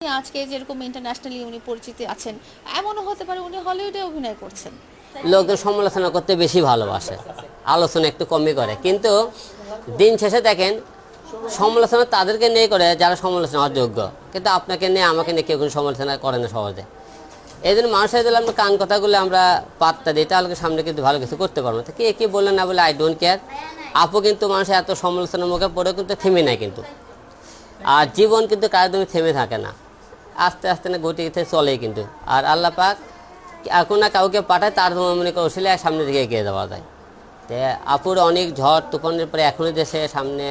আজকে যেরকম ইন্টারন্যাশনালি উনি পরিচিতি আছেন, এমনও হতে পারে উনি হলিউডে অভিনয় করছেন। লোকজন সমালোচনা করতে বেশি ভালোবাসে, আলোচনা একটু কমই করে। কিন্তু দিন শেষে দেখেন সমালোচনা তাদেরকে নিয়ে করে যারা সমালোচনা অযোগ্য, কিন্তু আপনাকে নিয়ে আমাকে নিয়ে কেউ কোনো সমালোচনা করে না সহজে। এই জন্য মানুষের দিলে আমরা কান কথাগুলো আমরা পাত্তা দিই, তাহলে সামনে কিন্তু ভালো কিছু করতে পারবো। তো কে কী বললেন না বলে আই ডোন্ট কেয়ার। আপু কিন্তু মানুষের এত সমালোচনার মুখে পড়ে কিন্তু থেমে নেয় কিন্তু। আর জীবন কিন্তু কারোর থেমে থাকে না, আস্তে আস্তে না গতিতে চলেই কিন্তু। আর আল্লাহ পাক এখন না কাউকে পাঠায়, তার মনে করে ওসিলে সামনের দিকে এগিয়ে যাওয়া যায়। তো আপুর অনেক ঝড় তুফানের পরে এখনও দেশে সামনে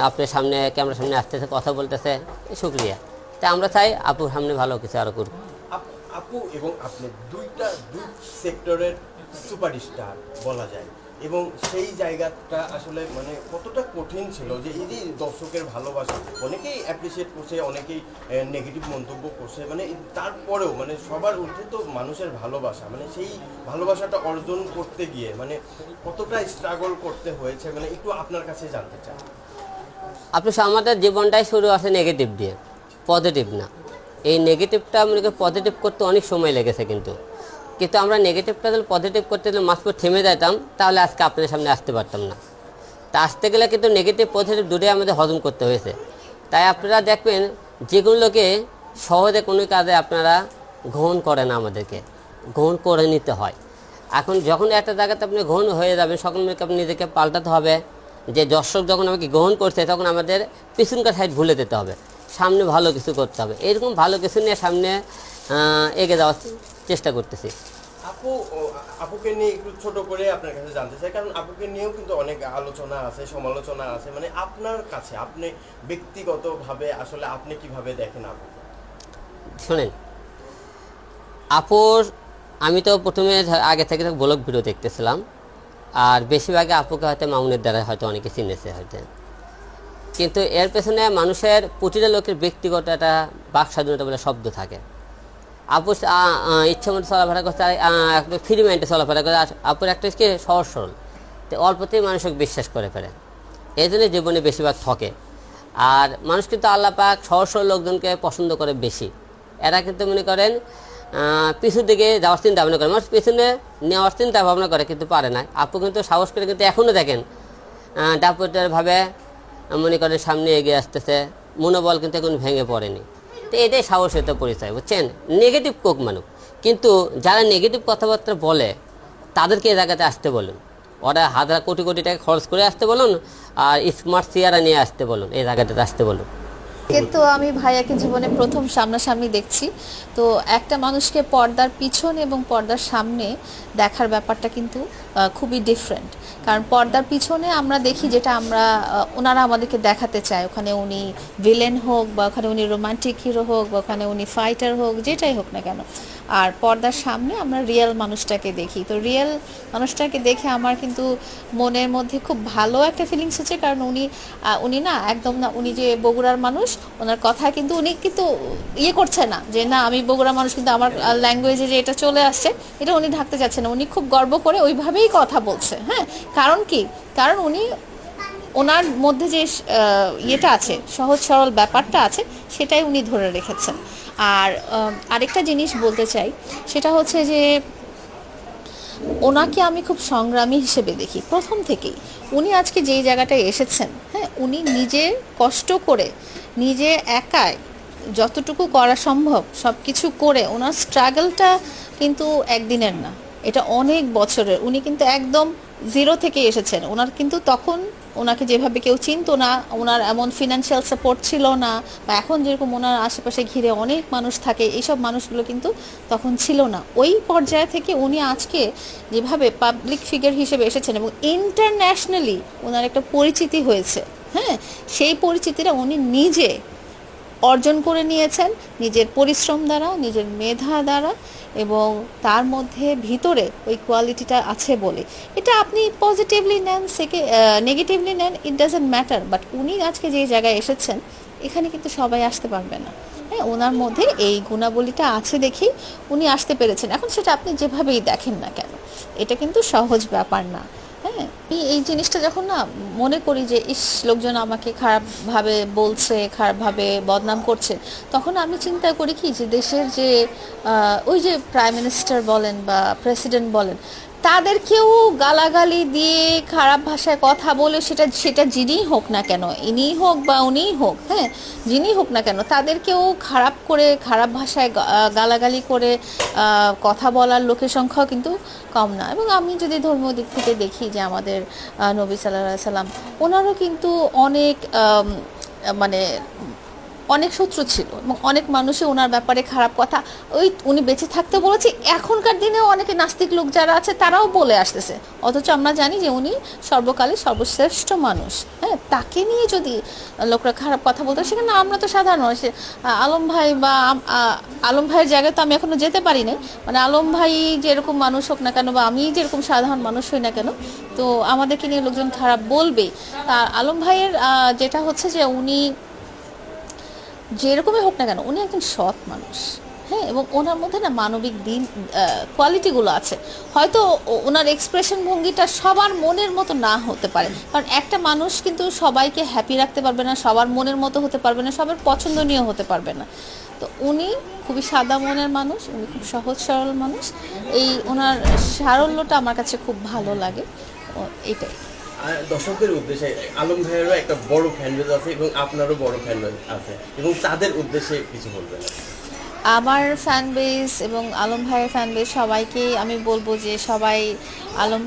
আপনার সামনে ক্যামেরার সামনে আসতেছে, কথা বলতেছে, শুক্রিয়া। তাই আমরা চাই আপুর সামনে ভালো কিছু আরও করুক। আপু এবং আপনি দুই সেক্টরের সুপারস্টার বলা যায়, এবং সেই জায়গাটা আসলে মানে কতটা কঠিন ছিল যে এই যে দর্শকের ভালোবাসা, অনেকেই অ্যাপ্রিসিয়েট করছে, অনেকেই নেগেটিভ মন্তব্য করছে, মানে তারপরেও মানে সবার ঊর্ধ্বে তো মানুষের ভালোবাসা, মানে সেই ভালোবাসাটা অর্জন করতে গিয়ে মানে কতটা স্ট্রাগল করতে হয়েছে, মানে একটু আপনার কাছে জানতে চাই। আপনি আমাদের জীবনটাই শুরু আছে নেগেটিভ দিয়ে, পজিটিভ না। এই নেগেটিভটা আমাকে পজিটিভ করতে অনেক সময় লেগেছে, কিন্তু আমরা নেগেটিভটা যদি পজিটিভ করতে গেলে মাঝপথ থেমে যেতাম, তাহলে আজকে আপনাদের সামনে আসতে পারতাম না। তা আসতে গেলে কিন্তু নেগেটিভ পজিটিভ দুটোই আমাদের হজম করতে হয়েছে। তাই আপনারা দেখবেন যেগুলোকে সহজে কোনো কাজে আপনারা গ্রহণ করেন না, আমাদেরকে গ্রহণ করে নিতে হয়। এখন যখন একটা জায়গাতে আপনি গ্রহণ হয়ে যাবেন, সকল আপনি নিজেকে পাল্টাতে হবে। যে দর্শক যখন আমাকে গ্রহণ করছে, তখন আমাদের পিছনকার সাইড ভুলে যেতে হবে, সামনে ভালো কিছু করতে হবে। এরকম ভালো কিছু নিয়ে সামনে এগিয়ে যাওয়ার চেষ্টা করতেছি। আপুকে নিয়ে একটু ছোট করে আপনার কাছে জানতে চাই, কারণ আপুকে নিয়েও কিন্তু অনেক আলোচনা আছে, সমালোচনা আছে। মানে আপনার কাছে আপনি ব্যক্তিগতভাবে আসলে আপনি কিভাবে দেখেন আপুকে? শোনেন, আপুর আমি তো প্রথমে আগে থেকে ব্লগ ভিডিও দেখতেছিলাম, আর বেশিরভাগে আপুকে হয়তো মামুনের দ্বারা হয়তো অনেকে চিনেছে হয়তো। কিন্তু এর পেছনে মানুষের প্রতিটা লোকের ব্যক্তিগত একটা বাক স্বাধীনতা বলে শব্দ থাকে। আপু ইচ্ছা মতো চলাফেরা করতে, ফ্রি মাইন্ডে চলাফেরা করে। আপুর একটা কি সহজ সরল, তো অল্পতেই মানুষকে বিশ্বাস করে ফেলে, এই জন্য জীবনে বেশিরভাগ ঠকে। আর মানুষ কিন্তু আল্লাহ পাক সহজ সরল লোকজনকে পছন্দ করে বেশি। এরা কিন্তু মনে করেন পিছুর দিকে যাওয়ার চিন্তা ভাবনা করে, মানুষ পিছনে নেওয়ার চিন্তা ভাবনা করে কিন্তু পারে না। আপু কিন্তু সাহস করে কিন্তু এখনও দেখেন দাপটেরভাবে মনে করেন সামনে এগিয়ে আসতেছে, মনোবল কিন্তু এখন ভেঙে পড়েনি। তো এটাই সাহসের পরিচয়, বুঝছেন। নেগেটিভ কোক মানুষ, কিন্তু যারা নেগেটিভ কথাবার্তা বলে তাদেরকে এই জায়গাতে আসতে বলুন। ওরা হাজার কোটি কোটি টাকা খরচ করে আসতে বলুন, আর স্মার্ট চেয়ারা নিয়ে আসতে বলুন, এই জায়গাটাতে আসতে বলুন। কিন্তু আমি ভাইয়াকে জীবনে প্রথম সামনাসামনি দেখছি, তো একটা মানুষকে পর্দার পিছন এবং পর্দার সামনে দেখার ব্যাপারটা কিন্তু খুবই ডিফারেন্ট। কারণ পর্দার পিছনে আমরা দেখি যেটা আমরা ওনারা আমাদেরকে দেখাতে চায়, ওখানে উনি ভিলেন হোক বা ওখানে উনি রোমান্টিক হিরো হোক বা ওখানে উনি ফাইটার হোক, যেটাই হোক না কেন। আর পর্দার সামনে আমরা রিয়েল মানুষটাকে দেখি। তো রিয়েল মানুষটাকে দেখে আমার কিন্তু মনের মধ্যে খুব ভালো একটা ফিলিংস হচ্ছে, কারণ উনি না একদম না, উনি যে বগুড়ার মানুষ, ওনার কথা কিন্তু উনি কিন্তু ইয়ে করছে না যে না আমি বগুড়ার মানুষ, কিন্তু আমার ল্যাঙ্গুয়েজে যে এটা চলে আসছে এটা উনি ঢাকতে যাচ্ছে না। উনি খুব গর্ব করে ওইভাবেই কথা বলছে। হ্যাঁ, কারণ কি, কারণ উনি ওনার মধ্যে যে ইয়েটা আছে, সহজ সরল ব্যাপারটা আছে, সেটাই উনি ধরে রেখেছেন। আর আরেকটা জিনিস বলতে চাই, সেটা হচ্ছে যে ওনাকে আমি খুব সংগ্রামী হিসেবে দেখি প্রথম থেকেই। উনি আজকে যেই জায়গাটায় এসেছেন, হ্যাঁ, উনি নিজে কষ্ট করে নিজে একাই যতটুকু করা সম্ভব সব কিছু করে, ওনার স্ট্রাগলটা কিন্তু একদিনের না, এটা অনেক বছরের। উনি কিন্তু একদম জিরো থেকে এসেছেন। ওনার কিন্তু তখন ওনাকে যেভাবে কেউ চিনতো না, ওনার এমন ফিনান্সিয়াল সাপোর্ট ছিল না, বা এখন যেরকম ওনার আশেপাশে ঘিরে অনেক মানুষ থাকে, এইসব মানুষগুলো কিন্তু তখন ছিল না। ওই পর্যায় থেকে উনি আজকে যেভাবে পাবলিক ফিগার হিসেবে এসেছেন এবং ইন্টারন্যাশনালি ওনার একটা পরিচিতি হয়েছে, হ্যাঁ, সেই পরিচিতিটা উনি নিজে অর্জন করে নিয়েছেন নিজের পরিশ্রম দ্বারা, নিজের মেধা দ্বারা, এবং তার মধ্যে ভিতরে ওই কোয়ালিটিটা আছে বলে। এটা আপনি পজিটিভলি নেন, নেগেটিভলি নেন, ইট ডাজন্ট ম্যাটার। বাট উনি আজকে যে জায়গায় এসেছেন, এখানে কিন্তু সবাই আসতে পারবে না। হ্যাঁ, ওনার মধ্যে এই গুণাবলীটা আছে দেখেই উনি আসতে পেরেছেন। এখন সেটা আপনি যেভাবেই দেখেন না কেন, এটা কিন্তু সহজ ব্যাপার না। হ্যাঁ, এই জিনিসটা যখন না মনে করি যে ইস লোকজন আমাকে খারাপভাবে বলছে, খারাপভাবে বদনাম করছে, তখন আমি চিন্তা করি কি যে দেশের যে ওই যে প্রাইম মিনিস্টার বলেন বা প্রেসিডেন্ট বলেন, তাদেরকেও গালাগালি দিয়ে খারাপ ভাষায় কথা বলে সেটা সেটা যিনিই হোক না কেন, ইনিই হোক বা উনিই হোক, হ্যাঁ যিনিই হোক না কেন, তাদেরকেও খারাপ করে খারাপ ভাষায় গালাগালি করে কথা বলার লোকের সংখ্যাও কিন্তু কম না। এবং আমি যদি ধর্মীয় দিক থেকে দেখি যে আমাদের নবী সাল্লাল্লাহু আলাইহি সাল্লাম, ওনারও কিন্তু অনেক মানে অনেক শত্রু ছিল এবং অনেক মানুষই ওনার ব্যাপারে খারাপ কথা ওই উনি বেঁচে থাকতে বলেছে, এখনকার দিনেও অনেকে নাস্তিক লোক যারা আছে তারাও বলে আসতেছে, অথচ আমরা জানি যে উনি সর্বকালের সর্বশ্রেষ্ঠ মানুষ। হ্যাঁ, তাকে নিয়ে যদি লোকরা খারাপ কথা বলতো, সেখানে আমরা তো সাধারণ মানুষ, আলম ভাই বা আলম ভাইয়ের জায়গায় তো আমি এখনো যেতে পারি নাই, মানে আলম ভাই যেরকম মানুষ হোক না কেন বা আমি যেরকম সাধারণ মানুষ হই না কেন, তো আমাদেরকে নিয়ে লোকজন খারাপ বলবেই। তা আলম ভাইয়ের যেটা হচ্ছে যে উনি যেরকমই হোক না কেন উনি একজন সৎ মানুষ, হ্যাঁ, এবং ওনার মধ্যে না মানবিক কোয়ালিটিগুলো আছে। হয়তো ওনার এক্সপ্রেশন ভঙ্গিটা সবার মনের মতো না হতে পারে, কারণ একটা মানুষ কিন্তু সবাইকে হ্যাপি রাখতে পারবে না, সবার মনের মতো হতে পারবে না, সবার পছন্দনীয় হতে পারবে না। তো উনি খুবই সাদা মনের মানুষ, উনি খুব সহজ সরল মানুষ, এই ওনার সারল্যটা আমার কাছে খুব ভালো লাগে, এটাই। আর দর্শকদের উদ্দেশ্যে আলম ভাইয়েরও একটা বড় ফ্যান বেজ আছে এবং আপনারও বড় ফ্যান বেজ আছে, এবং তাদের উদ্দেশ্যে কিছু বলবেন? আমার ফ্যান বেস এবং আলম ভাইয়ের ফ্যান বেস সবাইকে আমি বলবো যে সবাই আলম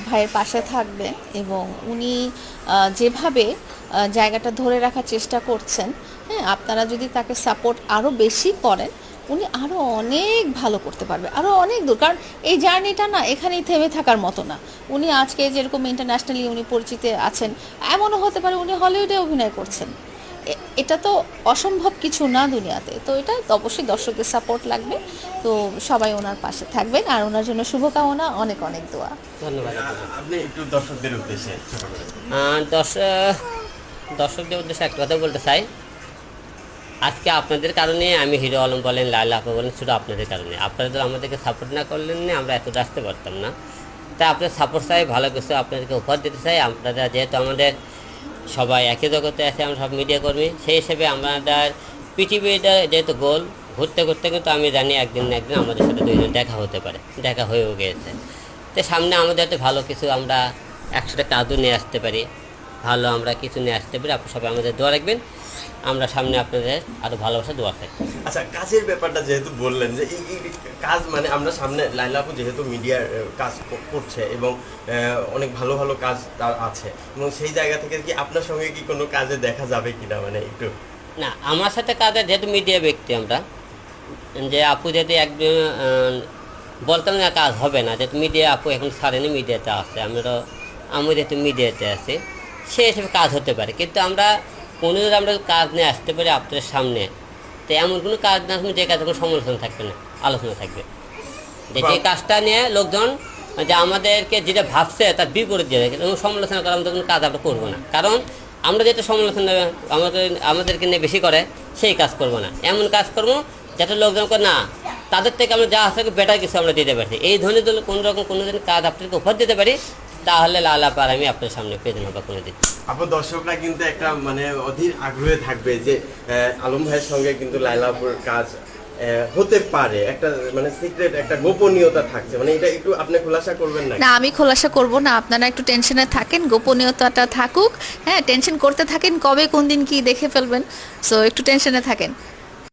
ভাইয়ের পাশে থাকবেন, এবং উনি যেভাবে জায়গাটা ধরে রাখার চেষ্টা করছেন, হ্যাঁ, আপনারা যদি তাকে সাপোর্ট আরও বেশি করেন, উনি আরও অনেক ভালো করতে পারবে, আরও অনেক দূর। কারণ এই জার্নিটা না এখানেই থেমে থাকার মতো না। উনি আজকে যেরকম ইন্টারন্যাশনালি উনি পরিচিত আছেন, এমনও হতে পারে উনি হলিউডে অভিনয় করছেন, এটা তো অসম্ভব কিছু না দুনিয়াতে। তো এটা অবশ্যই দর্শকদের সাপোর্ট লাগবে, তো সবাই ওনার পাশে থাকবেন, আর ওনার জন্য শুভকামনা, অনেক অনেক দোয়া। ধন্যবাদ। আপনি একটু দর্শকদের উদ্দেশ্যে ছোট করে। দর্শকদের উদ্দেশ্যে একটা কথা বলতে চাই, আজকে আপনাদের কারণে আমি হিরো আলম বলেন, লায়লা আপা বলেন, শুধু আপনাদের কারণে। আপনারা যদি আমাদেরকে সাপোর্ট না করলেন না, আমরা এত আসতে পারতাম না। তাই আপনার সাপোর্ট চাই, ভালো কিছু আপনাদেরকে উপহার দিতে চাই। আপনারা যেহেতু আমাদের সবাই একই জগতে আছে, আমরা সব মিডিয়া কর্মী, সেই হিসেবে আমাদের পৃথিবীটা যেহেতু গোল, ঘুরতে ঘুরতে কিন্তু আমি জানি একদিন না একদিন আমাদের সাথে দুইজন দেখা হতে পারে, দেখা হয়েও গিয়েছে। তো সামনে আমাদের হয়তো ভালো কিছু আমরা একসাথে কাজও নিয়ে আসতে পারি, ভালো আমরা কিছু নিয়ে আসতে পারি। আপনি সবাই আমাদের দোয়া রাখবেন, আমরা সামনে আপনাদের আরও ভালোবাসা দোয়া চাই। আচ্ছা, কাজের ব্যাপারটা যেহেতু বললেন যে এই কাজ, মানে আমরা সামনে লাইলা আপু যেহেতু মিডিয়ার কাজ করছে এবং অনেক ভালো ভালো কাজ তার আছে, এবং সেই জায়গা থেকে কি আপনার সঙ্গে কি কোনো কাজে দেখা যাবে কিনা, মানে একটু? না, আমার সাথে কাজের যেহেতু মিডিয়া ব্যক্তি আমরা, যে আপু যেহেতু একদিন বলতাম না কাজ হবে না, যেহেতু মিডিয়া আপু এখন ছাড়েনি, মিডিয়াতে আছে, আমি যেহেতু মিডিয়াতে আছি, সে হিসেবে কাজ হতে পারে। কিন্তু আমরা কোনো যদি আমরা কাজ নিয়ে আসতে পারি আপনাদের সামনে, তো এমন কোনো কাজ না আসলে যে কাজে কোনো সমালোচনা থাকবে না, আলোচনা থাকবে, যে কাজটা নিয়ে লোকজন যে আমাদেরকে যেটা ভাবছে তার বিপরীত দিয়ে দেখে এবং সমালোচনা করার মতো কোনো কাজ আমরা করবো না। কারণ আমরা যেটা সমালোচনা আমাদেরকে নিয়ে বেশি করে সেই কাজ করবো না, এমন কাজ করবো যাতে লোকজন না তাদের থেকে আমরা যা আছে বেটার কিছু আমরা দিতে পারি। এই ধরনের যদি কোনো রকম কোনো দিন কাজ আপনাদেরকে উপহার দিতে পারি, তাহলে লালা পার আমি আপনার সামনে প্রেজেন্ট হবো কোনো দিন। আপনার দর্শকরা কিন্তু একটা মানে অধীর আগ্রহে থাকবে যে আলম ভাইয়ের সঙ্গে কিন্তু লাইলাপুর কাজ হতে পারে, একটা মানে সিক্রেট একটা গোপনীয়তা থাকছে, মানে এটা একটু আপনি খোলাসা করবেন না? না, আমি খোলাসা করব না, আপনারা একটু টেনশনে থাকেন, গোপনীয়তাটা থাকুক, হ্যাঁ, টেনশন করতে থাকেন, কবে কোন দিন কি দেখে ফেলবেন, সো একটু টেনশনে থাকেন।